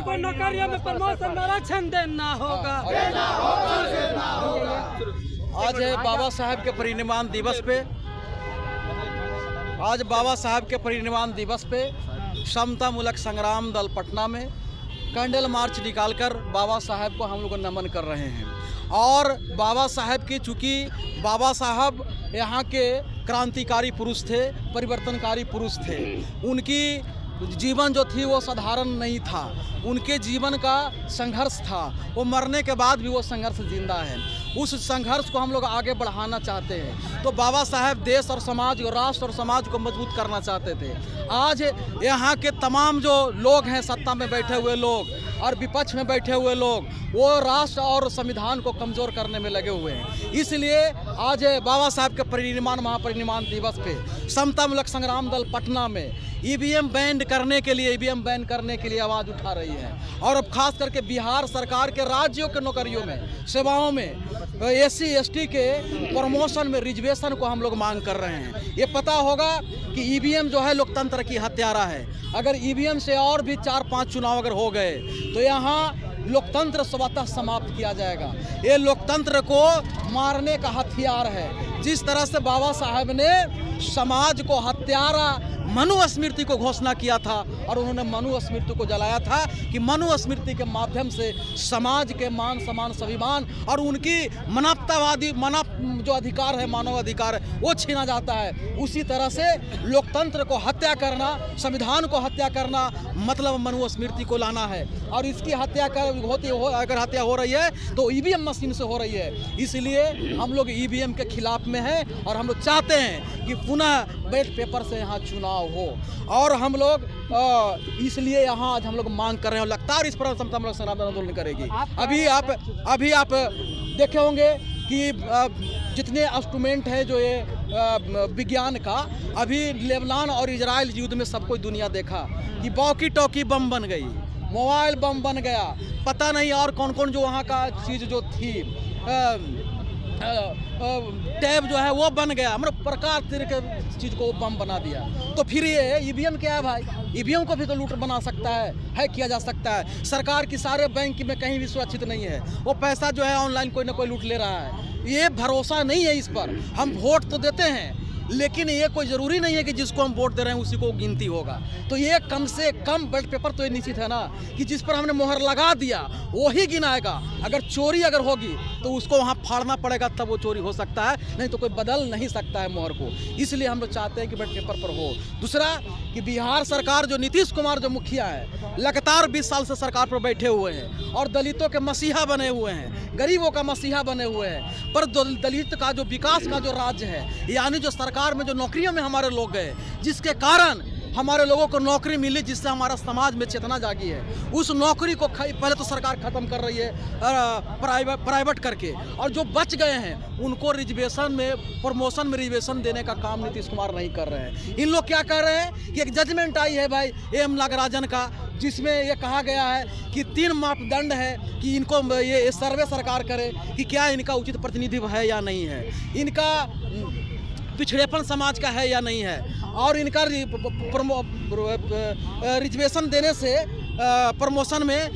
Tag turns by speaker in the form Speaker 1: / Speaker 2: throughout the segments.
Speaker 1: को नौकरियों में प्रमोशन आरक्षण देना होगा।
Speaker 2: आज है बाबा साहब के परिनिर्वाण दिवस पे, आज बाबा साहब के परिनिर्वाण दिवस पे समता मूलक संग्राम दल पटना में कैंडल मार्च निकालकर बाबा साहब को हम लोग नमन कर रहे हैं। और बाबा साहब की, चूँकि बाबा साहब यहाँ के क्रांतिकारी पुरुष थे, परिवर्तनकारी पुरुष थे, उनकी जीवन जो थी वो साधारण नहीं था, उनके जीवन का संघर्ष था, वो मरने के बाद भी वो संघर्ष जिंदा है। उस संघर्ष को हम लोग आगे बढ़ाना चाहते हैं। तो बाबा साहब देश और समाज और राष्ट्र और समाज को मजबूत करना चाहते थे। आज यहाँ के तमाम जो लोग हैं, सत्ता में बैठे हुए लोग और विपक्ष में बैठे हुए लोग, वो राष्ट्र और संविधान को कमज़ोर करने में लगे हुए हैं। इसलिए आज बाबा साहब के परिनिर्वाण महापरिनिर्वाण दिवस पे समता मूलक संग्राम दल पटना में ईवीएम बैन करने के लिए आवाज़ उठा रही है। और अब खास करके बिहार सरकार के राज्यों के नौकरियों में, सेवाओं में SC ST के प्रमोशन में रिजर्वेशन को हम लोग मांग कर रहे हैं। ये पता होगा कि ईवीएम जो है लोकतंत्र की हत्यारा है। अगर ईवीएम से और भी 4-5 चुनाव अगर हो गए तो यहाँ लोकतंत्र स्वतः समाप्त किया जाएगा। ये लोकतंत्र को मारने का हथियार है। जिस तरह से बाबा साहब ने समाज को हत्यारा मनुस्मृति को घोषणा किया था और उन्होंने मनुस्मृति को जलाया था कि मनुस्मृति के माध्यम से समाज के मान सम्मान स्वाभिमान और उनकी मानवतावादी जो अधिकार है, मानव अधिकार है, वो छीना जाता है। उसी तरह से लोकतंत्र को हत्या करना, संविधान को हत्या करना मतलब मनुस्मृति को लाना है। और इसकी हत्या अगर हत्या हो रही है तो ईवीएम मशीन से हो रही है। इसलिए हम लोग ईवीएम के खिलाफ में हैं और हम लोग चाहते हैं कि पुनः बैलेट पेपर से यहाँ चुनाव हो। और हम लोग इसलिए यहाँ आज हम लोग मांग कर रहे हैं। लगातार इस पर समता मूलक संग्राम आंदोलन करेगी। अभी आप देखे होंगे कि जितने इंस्ट्रूमेंट है जो ये विज्ञान का, अभी लेबनान और इजराइल युद्ध में सब कोई दुनिया देखा कि वॉकी टॉकी बम बन गई, मोबाइल बम बन गया, पता नहीं और कौन कौन जो वहाँ का चीज़ जो थी, टैब जो है वो बन गया, मतलब प्रकार के चीज़ को बम बना दिया। तो फिर ये ईवीएम क्या है भाई? ईवीएम को भी तो लूट बना सकता है किया जा सकता है। सरकार की सारे बैंक में कहीं भी सुरक्षित नहीं है, वो पैसा जो है ऑनलाइन कोई ना कोई लूट ले रहा है। ये भरोसा नहीं है इस पर। हम वोट तो देते हैं लेकिन ये कोई ज़रूरी नहीं है कि जिसको हम वोट दे रहे हैं उसी को गिनती होगा। तो ये कम से कम बैलेट पेपर तो ये निश्चित है ना कि जिस पर हमने मोहर लगा दिया वो ही गिनाएगा। अगर चोरी अगर होगी तो उसको वहाँ फाड़ना पड़ेगा, तब वो चोरी हो सकता है, नहीं तो कोई बदल नहीं सकता है मोहर को। इसलिए हम लोग चाहते हैं कि बैलेट पेपर पर हो। दूसरा कि बिहार सरकार जो नीतीश कुमार जो मुखिया है, लगातार 20 साल से सरकार पर बैठे हुए हैं और दलितों के मसीहा बने हुए हैं, गरीबों का मसीहा बने हुए हैं। पर दलित का जो विकास का जो राज्य है, यानी जो सरकार में जो नौकरियों में हमारे लोग गए, जिसके कारण हमारे लोगों को नौकरी मिली, जिससे हमारा समाज में चेतना जागी है, उस नौकरी को पहले तो सरकार खत्म कर रही है प्राइवेट करके, और जो बच गए हैं उनको रिजर्वेशन में, प्रमोशन में रिजर्वेशन देने का काम नीतीश कुमार नहीं कर रहे हैं। इन लोग क्या कर रहे हैं कि एक जजमेंट आई है भाई एम नागराजन का, जिसमें ये कहा गया है कि 3 मापदंड है कि इनको ये सर्वे सरकार करे कि क्या इनका उचित प्रतिनिधित्व है या नहीं है, इनका पिछड़ेपन समाज का है या नहीं है, और इनका रिजर्वेशन देने से प्रमोशन में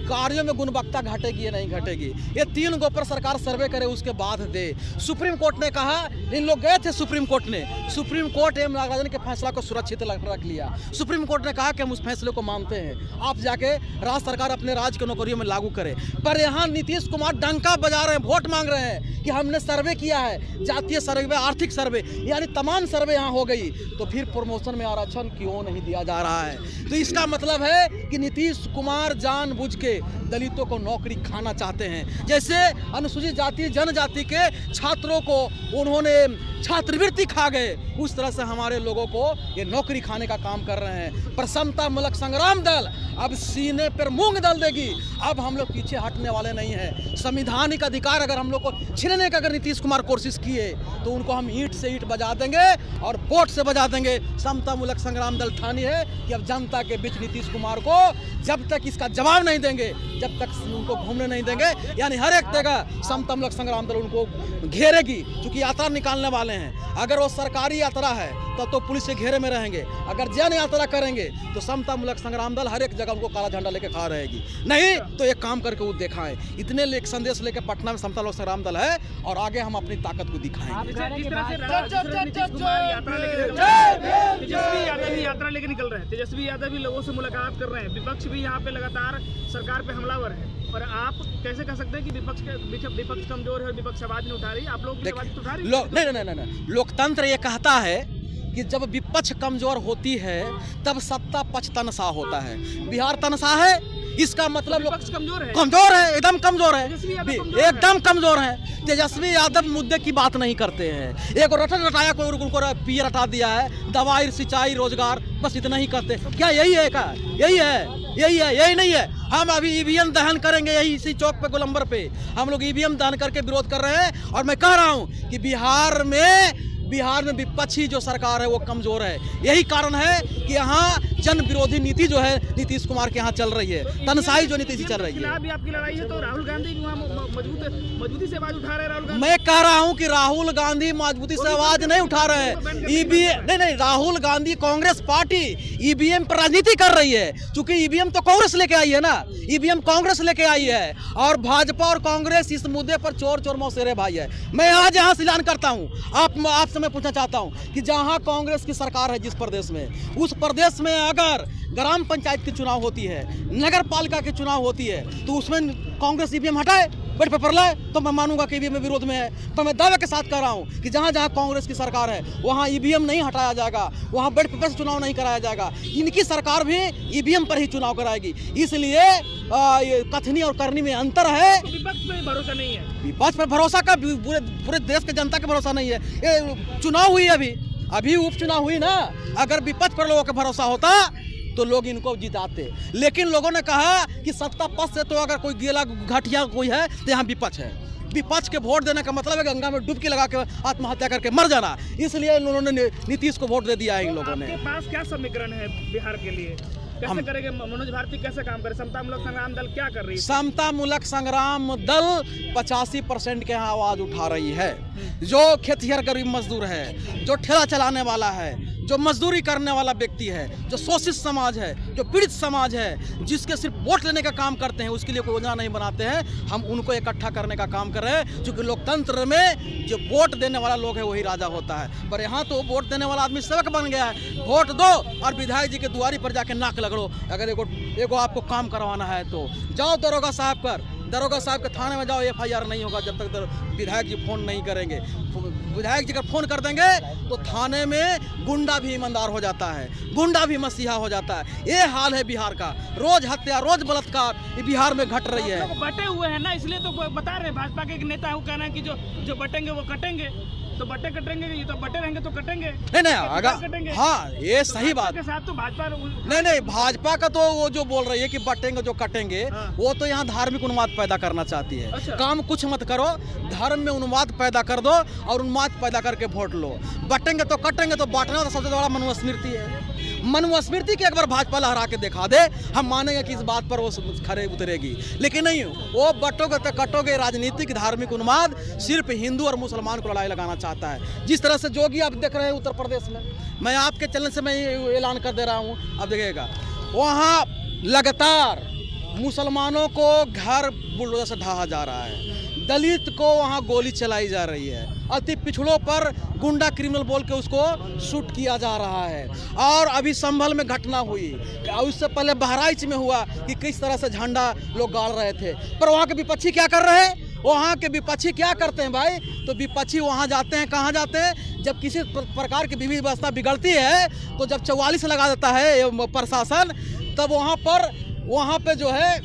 Speaker 2: कार्यों में गुणवत्ता घटेगी या नहीं घटेगी। ये 3 गो पर सरकार सर्वे करे, उसके बाद दे। सुप्रीम कोर्ट ने कहा, इन लोग गए थे सुप्रीम कोर्ट एम नागराजन के फैसला को सुरक्षित रख लिया। सुप्रीम कोर्ट ने कहा कि हम उस फैसले को मानते हैं, आप जाके राज्य सरकार अपने राज्य के नौकरियों में लागू करे। पर यहाँ नीतीश कुमार डंका बजा रहे हैं, वोट मांग रहे हैं कि हमने सर्वे किया है, जातीय सर्वे, आर्थिक सर्वे, यानी तमाम सर्वे यहाँ हो गई, तो फिर प्रमोशन में आरक्षण क्यों नहीं दिया जा रहा है? तो इसका मतलब है कि नीतीश कुमार जानबूझ के दलितों को नौकरी खाना चाहते हैं। जैसे अनुसूचित जाति जनजाति के छात्रों को उन्होंने छात्रवृत्ति खा गए, उस तरह से हमारे लोगों को ये नौकरी खाने का काम कर रहे हैं। पर समता मूलक संग्राम दल अब सीने पर मूंग दल देगी। अब हम लोग पीछे हटने वाले नहीं हैं। संवैधानिक अधिकार अगर हम लोग को छीनने का अगर नीतीश कुमार कोशिश किए तो उनको हम ईंट से ईंट बजा देंगे और वोट से बजा देंगे। समता मूलक संग्राम दल ठानी है कि अब जनता के बीच नीतीश कुमार को जब तक इसका जवाब नहीं देंगे जब तक उनको घूमने नहीं देंगे, यानी हर एक जगह समतामुलक संग्राम दल उनको घेरेगी। चूंकि यात्रा निकालने वाले हैं, अगर वो सरकारी यात्रा है तो पुलिस के घेरे में रहेंगे, अगर जन यात्रा करेंगे तो समतामुलक संग्राम दल हर एक जगह उनको काला झंडा लेके खड़ा रहेगी। नहीं तो एक काम करके वो दिखाएं। इतने एक संदेश लेके पटना में समतामुलक संग्राम दल है और आगे हम अपनी ताकत को दिखाएंगे।
Speaker 3: तेजस्वी यात्रा लेके निकल रहे हैं, तेजस्वी यादव भी लोगों से मुलाकात कर रहे हैं, विपक्ष भी यहाँ पे लगातार सरकार पे हमलावर है। और आप कैसे कह सकते हैं कि विपक्ष कमजोर है, विपक्ष आवाज नहीं उठा रही? आप लोग की आवाज तो उठा रही है।
Speaker 2: नहीं, लोकतंत्र ये कहता है कि जब विपक्ष कमजोर होती है तब सत्ता पक्ष तनसा होता है। बिहार तनसा है, इसका मतलब
Speaker 3: विपक्ष कमजोर है,
Speaker 2: एकदम कमजोर है, एकदम कमजोर है। तेजस्वी यादव मुद्दे की बात नहीं करते हैं। एक रटन रटाया कोई उनको पीए रटा दिया है, दवाई, सिंचाई, रोजगार, बस इतना ही करते। क्या यही है? क्या यही नहीं है? हम अभी ईवीएम दहन करेंगे, यही इसी चौक पे गोलंबर पे हम लोग ईवीएम दहन करके विरोध कर रहे हैं। और मैं कह रहा हूँ कि बिहार में विपक्षी जो सरकार है वो कमजोर है। यही कारण है कि यहाँ जन विरोधी नीति जो है नीतीश कुमार के यहाँ चल रही है, तनसाई जो नीति चल रही है।
Speaker 3: भी आपकी लड़ाई है तो राहुल गांधी मजबूती से आवाज उठा रहे हैं। राहुल गांधी,
Speaker 2: मैं कह रहा हूँ कि राहुल गांधी मजबूती से आवाज नहीं उठा रहे हैं। ईवीएम नहीं, राहुल गांधी, कांग्रेस पार्टी ईवीएम पर राजनीति कर रही है। चूंकि ईवीएम तो कांग्रेस लेके आई है ना, ईवीएम कांग्रेस लेके आई है और भाजपा और कांग्रेस इस मुद्दे पर चोर मौसेरे भाई है। मैं आज यहाँ से ऐलान करता हूँ, आपसे मैं पूछना चाहता हूँ कि जहाँ कांग्रेस की सरकार है जिस प्रदेश में, उस प्रदेश में अगर ग्राम पंचायत की चुनाव होती है, नगर पालिका की चुनाव होती है, तो उसमें कांग्रेस ईवीएम हटाए, बैठ पेपर लाए, तो मैं मानूंगा कि ईवीएम विरोध में है। पर मैं दावे के साथ कह रहा हूं कि जहां जहां कांग्रेस की सरकार है वहां ईवीएम नहीं हटाया जाएगा, वहां बैठ पेपर से चुनाव नहीं कराया जाएगा। इनकी सरकार भी ईवीएम पर ही चुनाव कराएगी। इसलिए ये कथनी और करनी में अंतर है।
Speaker 3: तो विपक्ष पे भरोसा नहीं है,
Speaker 2: विपक्ष पर भरोसा का पूरे देश के जनता का भरोसा नहीं है। ये चुनाव हुई, अभी उपचुनाव हुई ना, अगर विपक्ष पर लोगों का भरोसा होता तो लोग इनको जिताते। लेकिन लोगों ने कहा कि सत्ता पक्ष से तो अगर कोई गेला घटिया कोई है तो यहाँ विपक्ष है। विपक्ष के वोट देने का मतलब है गंगा में डुबकी लगा के आत्महत्या करके मर जाना। इसलिए उन्होंने नीतीश को वोट दे दिया है इन लोगों ने।
Speaker 3: आपके पास क्या समीकरण है बिहार के लिए? कैसे करेंगे मनोज भारती, कैसे काम करे? समतामुलक संग्राम दल क्या कर रही है?
Speaker 2: समतामुलक संग्राम दल 85% के यहाँ आवाज उठा रही है। जो खेतिहर गरीब मजदूर है, जो ठेला चलाने वाला है, जो मजदूरी करने वाला व्यक्ति है, जो शोषित समाज है, जो पीड़ित समाज है, जिसके सिर्फ वोट लेने का काम करते हैं, उसके लिए कोई योजना नहीं बनाते हैं, हम उनको इकट्ठा करने का काम कर रहे हैं। क्योंकि लोकतंत्र में जो वोट देने वाला लोग है वही राजा होता है। पर यहाँ तो वोट देने वाला आदमी सेवक बन गया है। वोट दो और विधायक जी के दुआरी पर जाके नाक लगड़ो। अगर एगो आपको काम करवाना है तो जाओ दरोगा साहब के थाने में जाओ, FIR नहीं होगा जब तक विधायक जी फोन नहीं करेंगे। विधायक जी अगर फोन कर देंगे तो थाने में गुंडा भी ईमानदार हो जाता है, गुंडा भी मसीहा हो जाता है। ये हाल है बिहार का। रोज हत्या, रोज बलात्कार बिहार में घट रही है।
Speaker 3: बटे हुए हैं ना, इसलिए तो बता रहे भाजपा के एक नेता को कहना है कि जो बटेंगे वो कटेंगे। तो बटे कटेंगे, ये तो बटे रहेंगे तो कटेंगे।
Speaker 2: नहीं अगर हाँ ये सही बात
Speaker 3: के साथ तो भाजपा
Speaker 2: नहीं भाजपा का तो वो जो बोल रही है कि बटेंगे जो कटेंगे, वो तो यहाँ धार्मिक उन्माद पैदा करना चाहती है।
Speaker 3: अच्छा।
Speaker 2: काम कुछ मत करो, धर्म में उन्माद पैदा कर दो और उन्माद पैदा करके वोट लो। बटेंगे तो कटेंगे, तो बांटना तो सबसे बड़ा मनुस्मृति है। मनुस्मृति की एक बार भाजपा लहरा के दिखा दे, हम मानेंगे कि इस बात पर वो खरे उतरेगी। लेकिन नहीं, वो बटोगे तो कटोगे। राजनीतिक धार्मिक उन्माद सिर्फ हिंदू और मुसलमान को लड़ाई लगाना चाहता है। जिस तरह से जोगी आप देख रहे हैं उत्तर प्रदेश में, मैं आपके चैनल से मैं ऐलान कर दे रहा हूँ, अब देखिएगा वहाँ लगातार मुसलमानों को घर बुलडोजर से ढहा जा रहा है, दलित को वहाँ गोली चलाई जा रही है, अति पिछड़ों पर गुंडा क्रिमिनल बोल के उसको शूट किया जा रहा है। और अभी संभल में घटना हुई, उससे पहले बहराइच में हुआ कि किस तरह से झंडा लोग गाड़ रहे थे। पर वहाँ के विपक्षी क्या कर रहे हैं? वहाँ के विपक्षी क्या करते हैं भाई? तो विपक्षी वहाँ जाते हैं, कहाँ जाते हैं? जब किसी प्रकार की विधि व्यवस्था बिगड़ती है तो जब 44 लगा देता है प्रशासन, तब वहाँ पे जो है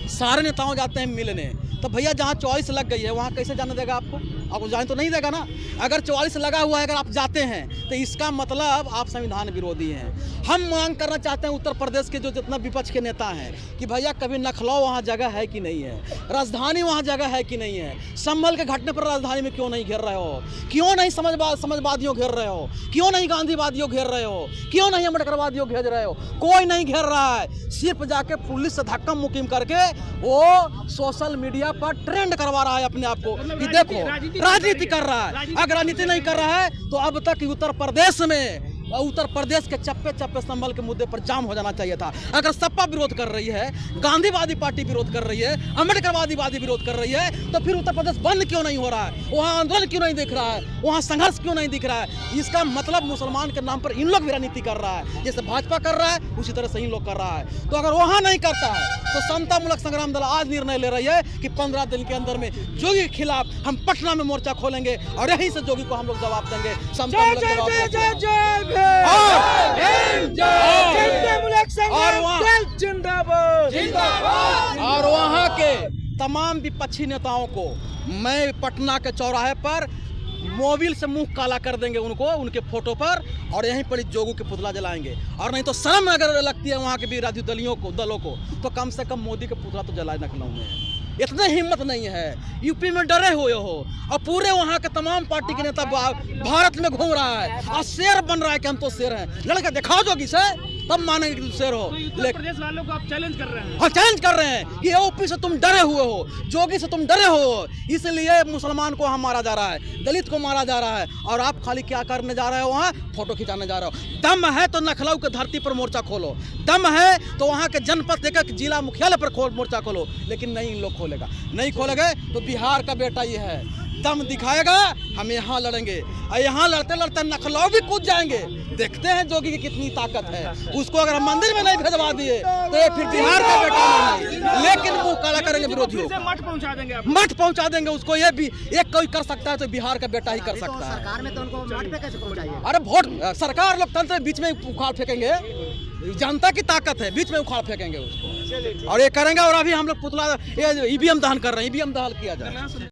Speaker 2: सारे नेताओं जाते हैं मिलने। तो भैया जहाँ चॉइस लग गई है वहाँ कैसे जाने देगा आपको? आपको जाने तो नहीं देगा ना। अगर 44 लगा हुआ है, अगर आप जाते हैं तो इसका मतलब आप संविधान विरोधी हैं। हम मांग करना चाहते हैं उत्तर प्रदेश के जो जितना विपक्ष के नेता हैं कि भैया कभी नखलौ वहाँ जगह है कि नहीं है, राजधानी वहाँ जगह है कि नहीं है, संभल के घटने पर राजधानी में क्यों नहीं घेर रहे हो, क्यों नहीं समझवादियों घेर रहे हो, क्यों नहीं गांधीवादियों घेर रहे हो, क्यों नहीं अम्बेडकरवादियों घेर रहे हो, कोई नहीं घेर रहा है। सिर्फ जाके पुलिस से धक्का मुक्कीम करके वो सोशल मीडिया पर ट्रेंड करवा रहा है अपने आप को कि देखो राजनीति कर रहा है। अगर राजनीति नहीं कर रहा है तो अब तक उत्तर प्रदेश के चप्पे चप्पे संभल के मुद्दे पर जाम हो जाना चाहिए था। अगर सपा विरोध कर रही है, गांधीवादी पार्टी विरोध कर रही है, अम्बेडकरवादी विरोध कर रही है, तो फिर उत्तर प्रदेश बंद क्यों नहीं हो रहा है, वहाँ आंदोलन क्यों नहीं दिख रहा है, वहाँ संघर्ष क्यों नहीं दिख रहा है। इसका मतलब मुसलमान के नाम पर इन लोग भी राजनीति कर रहा है, जैसे भाजपा कर रहा है उसी तरह से इन लोग कर रहा है। तो अगर वहाँ नहीं करता है तो समतामूलक संग्राम दल आज निर्णय ले रही है कि 15 दिन के अंदर में जोगी के खिलाफ हम पटना में मोर्चा खोलेंगे और यहीं से जोगी को हम लोग जवाब देंगे। और वहाँ के तमाम विपक्षी नेताओं को मैं पटना के चौराहे पर मोबिल से मुंह काला कर देंगे उनको, उनके फोटो पर, और यहीं पर जोगू के पुतला जलाएंगे। और नहीं तो शर्म अगर लगती है वहाँ के भी राजनीतिक दलों को तो कम से कम मोदी के पुतला तो जलाए लखनऊ में। इतने हिम्मत नहीं है, यूपी में डरे हुए हो और पूरे वहाँ के तमाम पार्टी के नेता भारत में घूम रहा है और शेर बन रहा है कि हम तो शेर हैं। लड़का दिखाओ जोगी से तब मानेंगे कि तुम शेर हो।
Speaker 3: उत्तर प्रदेश वालों को आप चैलेंज कर रहे हैं।
Speaker 2: हाँ, चैलेंज कर रहे हैं कि यूपी से तुम डरे हुए हो, जोगी से तुम डरे हो, इसलिए मुसलमान को वहाँ मारा जा रहा है, दलित को मारा जा रहा है, और आप खाली क्या करने जा रहे हो, वहाँ फोटो खिंचाने जा रहे हो। दम है तो लखनऊ के धरती पर मोर्चा खोलो, दम है तो वहाँ के जनपद देकर जिला मुख्यालय पर मोर्चा खोलो, लेकिन नहीं इन लोग खोलेगा, नहीं खोलेंगे तो बिहार का बेटा ये है, दम दिखाएगा, हम यहाँ लड़ेंगे और यहाँ लड़ते लड़ते लखनऊ भी कूद जाएंगे। देखते हैं जोगी की कितनी ताकत है। उसको अगर हम मंदिर में नहीं भेजवा दिए तो ये फिर बिहार का बेटा नहीं, लेकिन वो काला करेंगे विरोधियों,
Speaker 3: मठ पहुंचा देंगे,
Speaker 2: मठ पहुंचा देंगे उसको। ये भी एक कोई कर सकता है तो बिहार का बेटा ही कर सकता है।
Speaker 4: सरकार में तो उनको मठ पे कैसे पहुंचाइए?
Speaker 2: अरे वोट सरकार लोकतंत्र बीच में उखाड़ फेंकेंगे, जनता की ताकत है, बीच में उखाड़ फेंकेंगे उसको और ये करेंगे। और अभी हम लोग पुतला ईवीएम दहन कर रहे हैं, ईवीएम दहन किया जाए।